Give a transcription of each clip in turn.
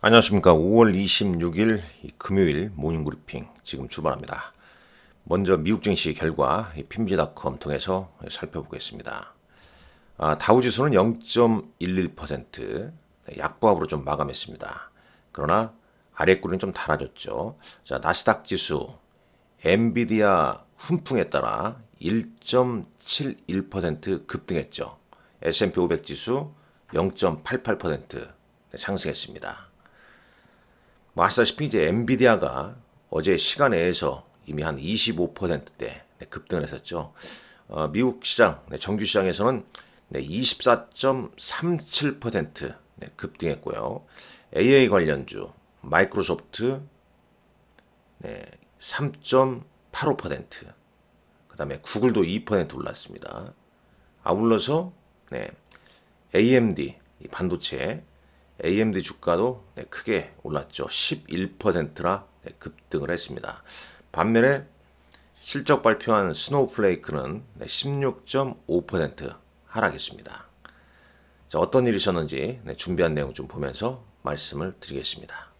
안녕하십니까. 5월 26일 금요일 모닝브리핑 지금 출발합니다. 먼저 미국 증시 결과 핀지닷컴 통해서 살펴보겠습니다. 다우지수는 0.11% 약보합으로 좀 마감했습니다. 그러나 아래 꿀은 좀 달아졌죠. 자, 나스닥 지수 엔비디아 훈풍에 따라 1.71% 급등했죠. S&P 500 지수 0.88% 상승했습니다. 아시다시피 이제 엔비디아가 어제 시간 내에서 이미 한 25%대 급등을 했었죠. 미국 시장, 정규 시장에서는 24.37% 급등했고요. AI 관련주, 마이크로소프트 3.85%, 그 다음에 구글도 2% 올랐습니다. 아울러서 AMD 반도체, AMD 주가도 크게 올랐죠. 11%나 급등을 했습니다. 반면에 실적 발표한 스노우플레이크는 16.5% 하락했습니다. 자, 어떤 일이 있었는지 준비한 내용 좀 보면서 말씀을 드리겠습니다.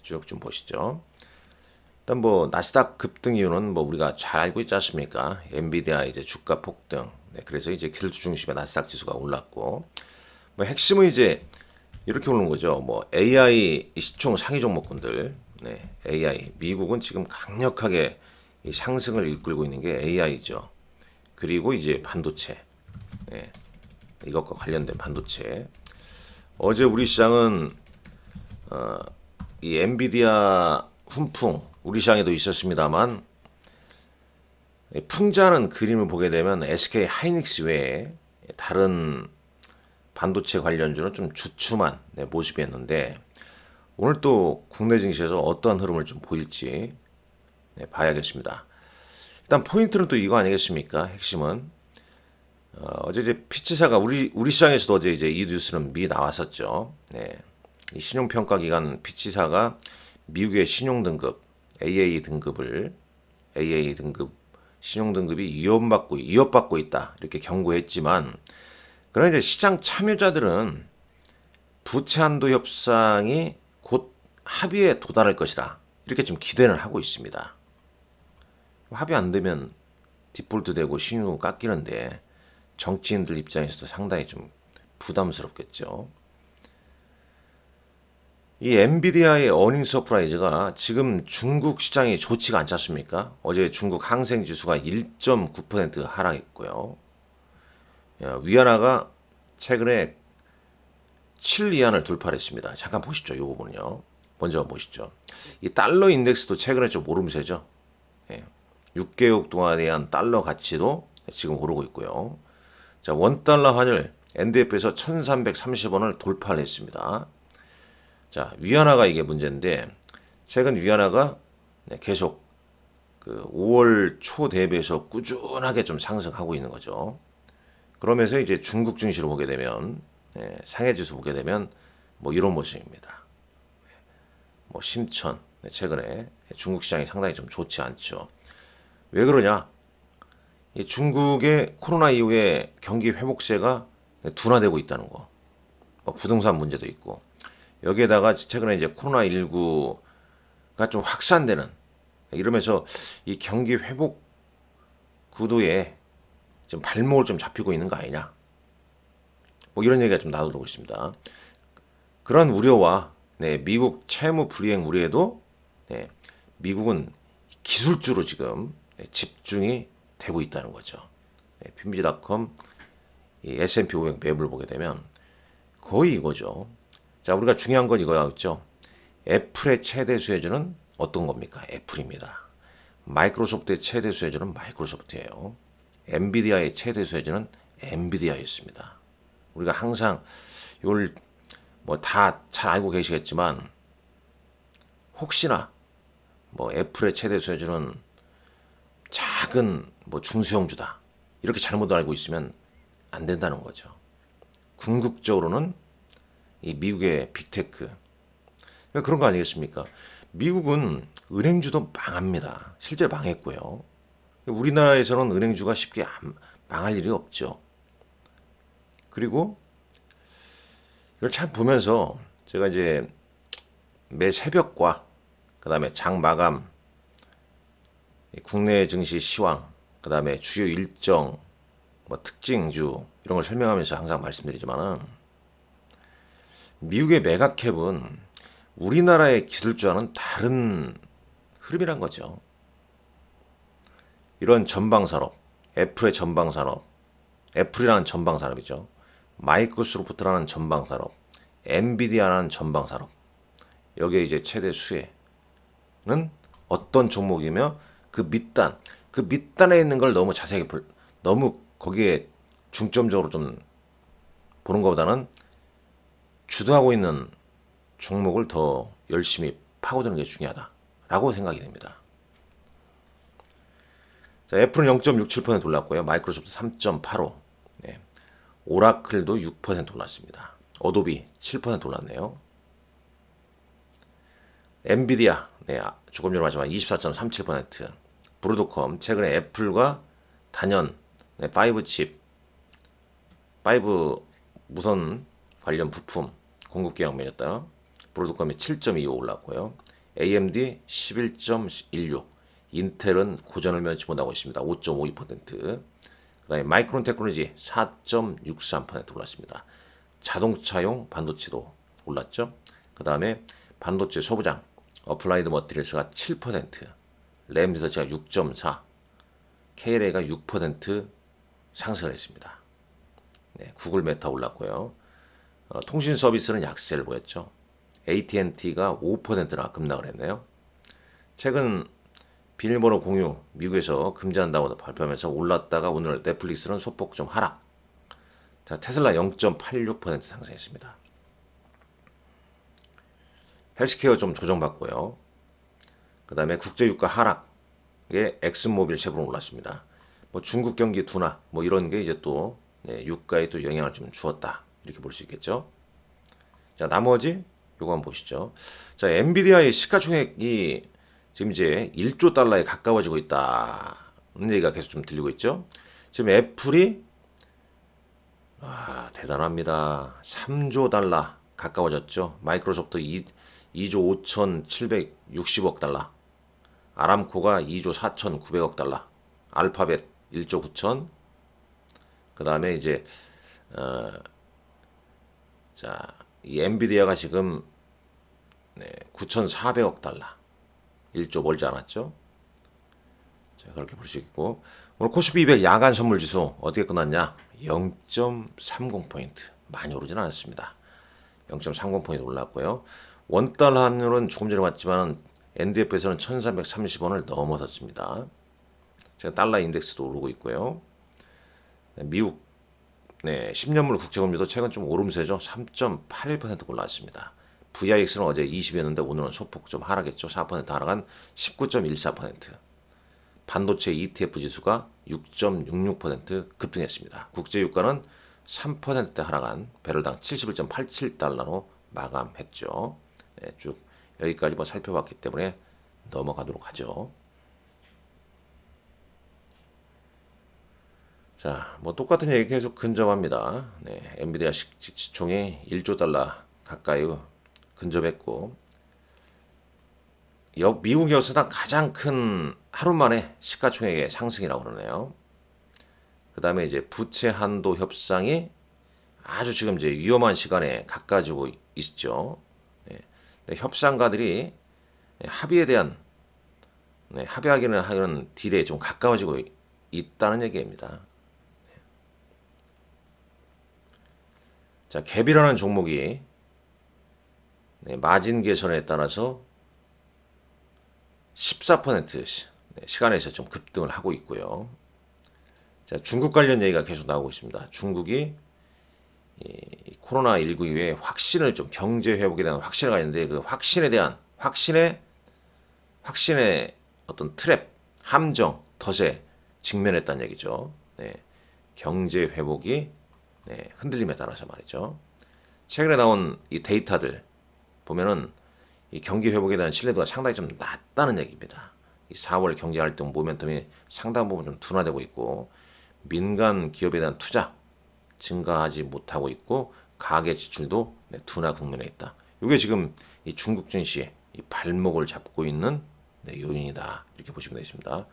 쭉 좀 보시죠. 일단 나스닥 급등 이유는 우리가 잘 알고 있지 않습니까? 엔비디아 이제 주가 폭등. 그래서 이제 기술주 중심의 나스닥 지수가 올랐고, 핵심은 이제 이렇게 오는 거죠. AI 시총 상위 종목군들, AI 미국은 지금 강력하게 이 상승을 이끌고 있는 게 AI죠. 그리고 이제 반도체, 이것과 관련된 반도체. 어제 우리 시장은 이 엔비디아 훈풍 우리 시장에도 있었습니다만, 풍자하는 그림을 보게 되면 SK 하이닉스 외에 다른 반도체 관련주는 좀 주춤한 모습이었는데, 오늘 또 국내 증시에서 어떤 흐름을 좀 보일지 봐야겠습니다. 일단 포인트는 또 이거 아니겠습니까? 핵심은 어제 이제 피치사가 우리 시장에서도 어제 이제 이 뉴스는 미 나왔었죠. 이 신용평가기관 피치사가 미국의 신용등급 AA 등급 신용등급이 위협받고 있다 이렇게 경고했지만, 그러나 이제 시장 참여자들은 부채 한도 협상이 곧 합의에 도달할 것이다 이렇게 좀 기대를 하고 있습니다. 합의 안 되면 디폴트 되고 신용 깎이는데 정치인들 입장에서도 상당히 좀 부담스럽겠죠. 이 엔비디아의 어닝 서프라이즈가 지금 중국 시장이 좋지가 않지 않습니까? 어제 중국 항생 지수가 1.9% 하락했고요. 위안화가 최근에 7위안을 돌파했습니다. 잠깐 보시죠. 이 부분요. 먼저 보시죠. 이 달러 인덱스도 최근에 좀 오름세죠. 6개월 동안에 대한 달러 가치도 지금 오르고 있고요. 자, 원달러 환율 NDF에서 1330원을 돌파를 했습니다. 자, 위안화가 이게 문제인데, 최근 위안화가 계속 그 5월 초 대비해서 꾸준하게 좀 상승하고 있는 거죠. 그러면서 이제 중국 증시를 보게 되면, 상해지수 보게 되면 이런 모습입니다. 심천, 최근에 중국 시장이 상당히 좀 좋지 않죠. 왜 그러냐? 이 중국의 코로나 이후에 경기 회복세가 둔화되고 있다는 거, 부동산 문제도 있고, 여기에다가 최근에 이제 코로나19가 좀 확산되는, 이러면서 이 경기 회복 구도에 좀 발목을 좀 잡히고 있는 거 아니냐, 이런 얘기가 좀 나오고 있습니다. 그런 우려와 미국 채무 불이행 우려에도 미국은 기술주로 지금 집중이 되고 있다는 거죠. 핀지닷컴 S&P 500 맵을 보게 되면 거의 이거죠. 자, 우리가 중요한 건 이거였죠. 애플의 최대 수혜주는 어떤 겁니까? 애플입니다. 마이크로소프트의 최대 수혜주는 마이크로소프트예요. 엔비디아의 최대 수혜주는 엔비디아였습니다. 우리가 항상 이걸 다 잘 알고 계시겠지만, 혹시나 애플의 최대 수혜주는 작은 중소형주다 이렇게 잘못 알고 있으면 안 된다는 거죠. 궁극적으로는 이 미국의 빅테크, 그런 거 아니겠습니까? 미국은 은행주도 망합니다. 실제 망했고요. 우리나라에서는 은행주가 쉽게 망할 일이 없죠. 그리고 이걸 참 보면서 제가 이제 매 새벽과 그 다음에 장 마감, 국내 증시 시황, 그 다음에 주요 일정, 뭐 특징주 이런 걸 설명하면서 항상 말씀드리지만은 미국의 메가캡은 우리나라의 기술주와는 다른 흐름이란 거죠. 이런 전방산업, 애플의 전방산업, 애플이라는 전방산업이죠. 마이크로소프트라는 전방산업, 엔비디아라는 전방산업. 여기에 이제 최대 수혜는 어떤 종목이며 그 밑단에 있는 걸 너무 자세하게 너무 거기에 중점적으로 좀 보는 것보다는 주도하고 있는 종목을 더 열심히 파고드는 게 중요하다라고 생각이 됩니다. 자, 애플은 0.67% 올랐고요. 마이크로소프트 3.85%, 네. 오라클도 6% 올랐습니다. 어도비 7% 올랐네요. 엔비디아, 네, 조금 전에 말씀한 24.37%, 브로드컴, 최근에 애플과 단연, 네, 5칩, 5 무선 관련 부품 공급 계약 맺었다. 브로드컴이 7.25 올랐고요. AMD 11.16, 인텔은 고전을 면치 못하고 있습니다. 5.52%. 그 다음에 마이크론 테크놀로지 4.63% 올랐습니다. 자동차용 반도체도 올랐죠. 그 다음에 반도체 소부장 어플라이드 머티리얼스가 7%, 램 리서치가 6.4, KLA가 6% 상승을 했습니다. 네, 구글 메타 올랐고요. 통신 서비스는 약세를 보였죠. AT&T가 5%나 급락을 했네요. 최근 비밀번호 공유 미국에서 금지한다고 발표하면서 올랐다가 오늘 넷플릭스는 소폭 좀 하락. 자, 테슬라 0.86% 상승했습니다. 헬스케어 좀 조정받고요. 그 다음에 국제유가 하락에 엑슨모빌 쉐브론 올랐습니다. 뭐 중국 경기 둔화 뭐 이런 게 이제 또 유가에 또 영향을 좀 주었다 이렇게 볼 수 있겠죠. 자, 나머지 요거 한번 보시죠. 자, 엔비디아의 시가총액이 지금 이제 1조 달러에 가까워지고 있다는 얘기가 계속 좀 들리고 있죠. 지금 애플이 대단합니다. 3조 달러 가까워졌죠. 마이크로소프트 2조 5,760억 달러, 아람코가 2조 4,900억 달러, 알파벳 1조 9천, 그 다음에 이제 이 엔비디아가 지금 9,400억 달러, 1조 멀지 않았죠. 자, 그렇게 볼 수 있고, 오늘 코스피 200 야간 선물 지수 어떻게 끝났냐? 0.30포인트, 많이 오르진 않았습니다. 0.30포인트 올랐고요. 원달러 환율은 조금 전에 봤지만 NDF에서는 1330원을 넘어섰습니다. 제가 달러 인덱스도 오르고 있고요. 미국 10년물 국채금리도 최근 좀 오름세죠. 3.81% 올랐습니다. VIX는 어제 20이었는데 오늘은 소폭 좀 하락했죠. 4% 하락한 19.14%. 반도체 ETF 지수가 6.66% 급등했습니다. 국제유가는 3% 하락한 배럴당 71.87달러로 마감했죠. 네, 쭉 여기까지 뭐 살펴봤기 때문에 넘어가도록 하죠. 자, 뭐 똑같은 얘기 계속 근접합니다. 네, 엔비디아 시총이 1조 달러 가까이 근접했고, 미국 역사상 가장 큰 하루 만에 시가총액의 상승이라고 그러네요. 그 다음에 이제 부채 한도 협상이 아주 지금 이제 위험한 시간에 가까워지고 있죠. 네, 협상가들이 합의에 대한 합의하기는 하는 딜에 좀 가까워지고 있다는 얘기입니다. 자, 갭이라는 종목이 마진 개선에 따라서 14% 시간에서 좀 급등을 하고 있고요. 자, 중국 관련 얘기가 계속 나오고 있습니다. 중국이 이 코로나19 이후에 확신을 좀 경제 회복에 대한 확신을 가졌는데 그 확신에 대한 확신의 어떤 트랩, 함정, 덫에 직면했다는 얘기죠. 네, 경제 회복이 흔들림에 따라서 말이죠. 최근에 나온 이 데이터들 보면은 이 경기 회복에 대한 신뢰도가 상당히 좀 낮다는 얘기입니다. 이 4월 경제 활동 모멘텀이 상당 부분 좀 둔화되고 있고, 민간 기업에 대한 투자 증가하지 못하고 있고, 가계 지출도 둔화 국면에 있다. 이게 지금 이 중국 증시 이 발목을 잡고 있는 요인이다. 이렇게 보시면 되겠습니다.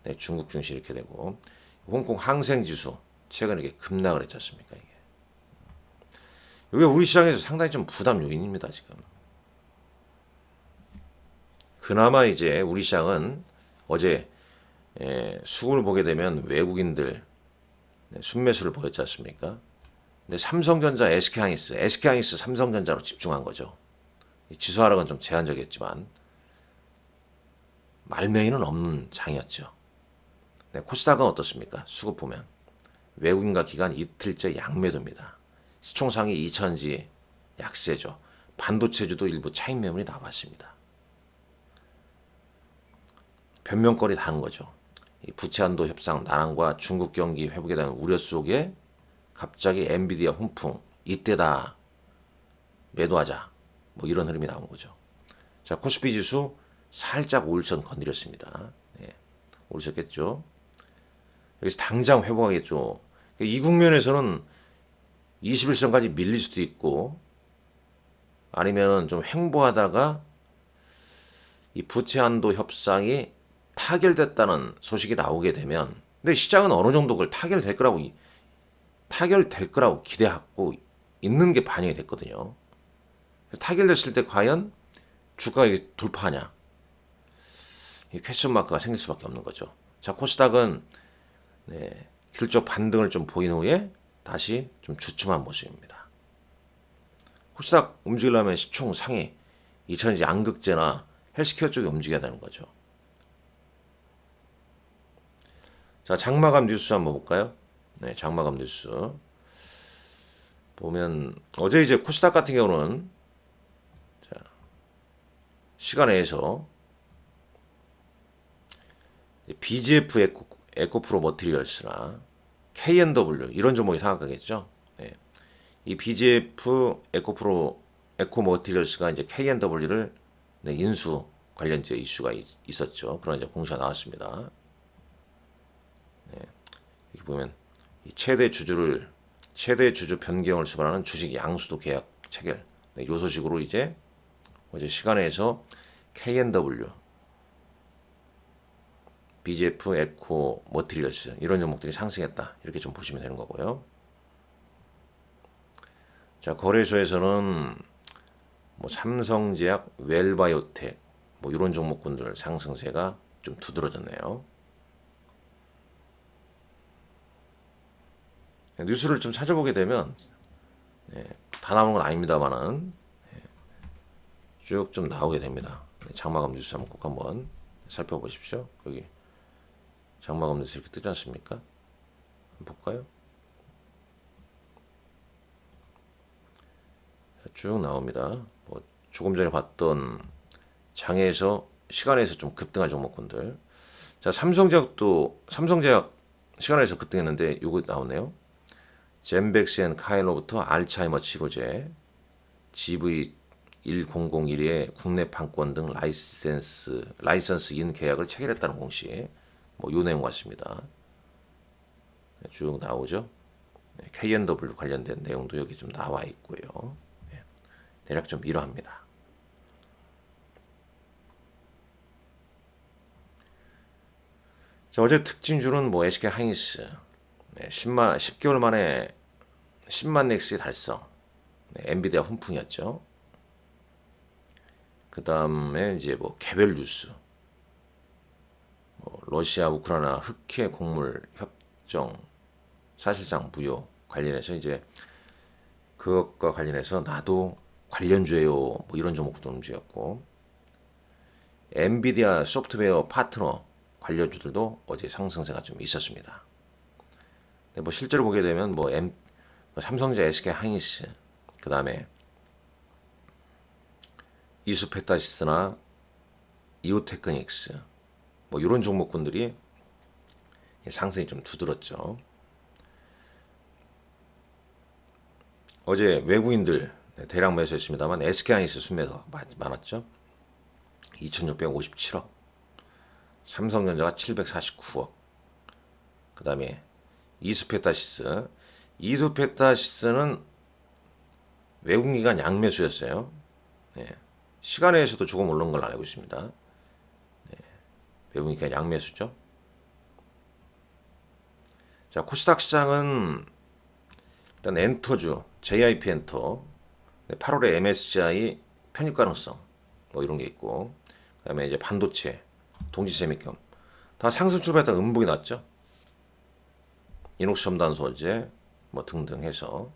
네, 중국 증시 이렇게 되고 홍콩 항생지수 최근에 이렇게 급락을 했지 않습니까? 이게 우리 시장에서 상당히 좀 부담 요인입니다. 지금. 그나마 이제 우리 시장은 어제 수급을 보게 되면 외국인들 순매수를 보였지 않습니까? 근데 삼성전자, SK하이닉스, 삼성전자로 집중한 거죠. 지수 하락은 좀 제한적이었지만 말매이는 없는 장이었죠. 네, 코스닥은 어떻습니까? 수급 보면 외국인과 기관 이틀째 양매도입니다. 시총상위 2천지 약세죠. 반도체주도 일부 차익 매물이 나왔습니다. 변명거리 다른 거죠. 이 부채한도 협상 난항과 중국 경기 회복에 대한 우려 속에 갑자기 엔비디아 훈풍 이때다 매도하자 뭐 이런 흐름이 나온 거죠. 자, 코스피 지수 살짝 5일선 건드렸습니다. 네, 오르셨겠죠. 여기서 당장 회복하겠죠. 이 국면에서는 21선까지 밀릴 수도 있고 아니면은 좀 횡보하다가 이 부채 한도 협상이 타결됐다는 소식이 나오게 되면 근데 시장은 어느 정도 그걸 타결될 거라고 기대하고 있는 게 반영이 됐거든요. 타결됐을 때 과연 주가가 이게 돌파하냐 이 퀘스천 마크가 생길 수밖에 없는 거죠. 자, 코스닥은 실적 반등을 좀 보인 후에 다시 좀 주춤한 모습입니다. 코스닥 움직이려면 시총 상위 2000지 양극재나 헬스케어 쪽에 움직여야 되는 거죠. 자, 장마감 뉴스 한번 볼까요? 네, 장마감 뉴스 보면 어제 이제 코스닥 같은 경우는 자, 시간 내에서 BGF 에코프로 머티리얼스나 K&W 이런 종목이 상한가겠죠. 네. 이 BGF 에코 머티리얼스가 이제 K&W를 인수 관련제 이슈가 있었죠. 그런 이제 공시가 나왔습니다. 네. 이렇게 보면 이 최대 주주 변경을 수반하는 주식 양수도 계약 체결. 네, 요 소식으로 이제 어제 시간에서 K&W, BGF 에코 머티리얼스 이런 종목들이 상승했다. 이렇게 좀 보시면 되는 거고요. 자, 거래소에서는 뭐 삼성제약, 웰바이오텍 뭐 이런 종목군들 상승세가 좀 두드러졌네요. 뉴스를 좀 찾아보게 되면 다 나오는 건 아닙니다만은 쭉 좀 나오게 됩니다. 장마감 뉴스 한번 꼭 한번 살펴보십시오. 여기 장마감 뉴스 이렇게 뜨지 않습니까? 한번 볼까요? 쭉 나옵니다. 뭐 조금 전에 봤던 장에서 시간에서 좀 급등한 종목군들. 자, 삼성제약 시간에서 급등했는데 요거 나오네요. 젠백스 앤 카일로부터 알츠하이머 치료제 GV1001의 국내 판권 등 라이선스인 계약을 체결했다는 공시. 뭐 요 내용 같습니다. 쭉 나오죠. K&W 관련된 내용도 여기 좀 나와 있고요. 대략 좀 이러합니다. 자, 어제 특징주는 뭐 SK하이닉스 10개월 만에 10만 넥스의 달성. 엔비디아 훈풍이었죠. 그 다음에 이제 뭐 개별 뉴스, 뭐 러시아 우크라이나 흑해 곡물 협정 사실상 무효 관련해서 이제 그것과 관련해서 나도 관련주예요. 뭐 이런 종목도 움직였고 엔비디아 소프트웨어 파트너 관련주들도 어제 상승세가 좀 있었습니다. 근데 뭐 실제로 보게 되면 뭐 삼성전자, SK하이닉스, 그 다음에 이수페타시스나 이오테크닉스 뭐 이런 종목군들이 상승이 좀 두드렀죠. 어제 외국인들 대량 매수했습니다만 SK하이닉스 순매도가 많았죠. 2657억, 삼성전자가 749억, 그 다음에 이수페타시스는 외국기관 양매수였어요. 시간에서도 조금 오른 걸 알고 있습니다. 외국이니까 양매수죠. 자, 코스닥 시장은 일단 엔터주, JIP 엔터, 8월에 MSCI 편입 가능성 뭐 이런 게 있고, 그다음에 이제 반도체, 동지세미컴 다 상승 출발했다 음봉이 났죠. 이녹스 첨단 소재 뭐 등등 해서,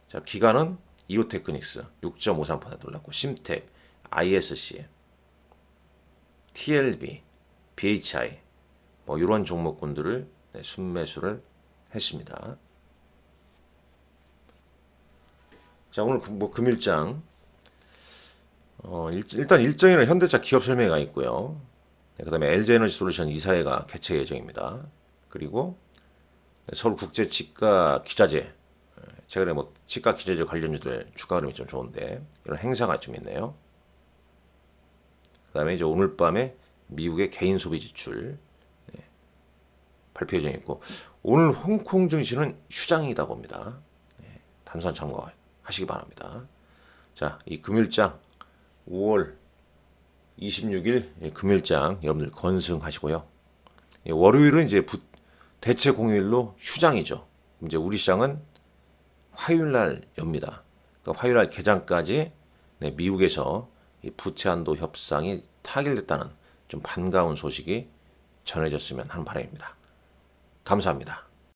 자, 기간은 이오테크닉스 6.53% 올랐고, 심텍, ISC, TLB, BHI 뭐 이런 종목군들을 순매수를 했습니다. 자, 오늘 뭐 금일장 일단 일정에는 현대차 기업 설명회가 있고요. 그 다음에 LG에너지솔루션 이사회가 개최 예정입니다. 그리고 서울국제치과 기자재, 최근에 뭐 치과 기자재 관련주들 주가 흐름이 좀 좋은데 이런 행사가 좀 있네요. 그 다음에 이제 오늘 밤에 미국의 개인 소비 지출 발표 예정이 있고, 오늘 홍콩 증시는 휴장이다 봅니다. 단순한 참고하시기 바랍니다. 자, 이 금일장 5월 26일 금일장 여러분들 건승하시고요. 월요일은 이제 대체 공휴일로 휴장이죠. 이제 우리 시장은 화요일 날 엽니다. 그러니까 화요일 날 개장까지 미국에서 이 부채 한도 협상이 타결됐다는 좀 반가운 소식이 전해졌으면 하는 바람입니다. 감사합니다.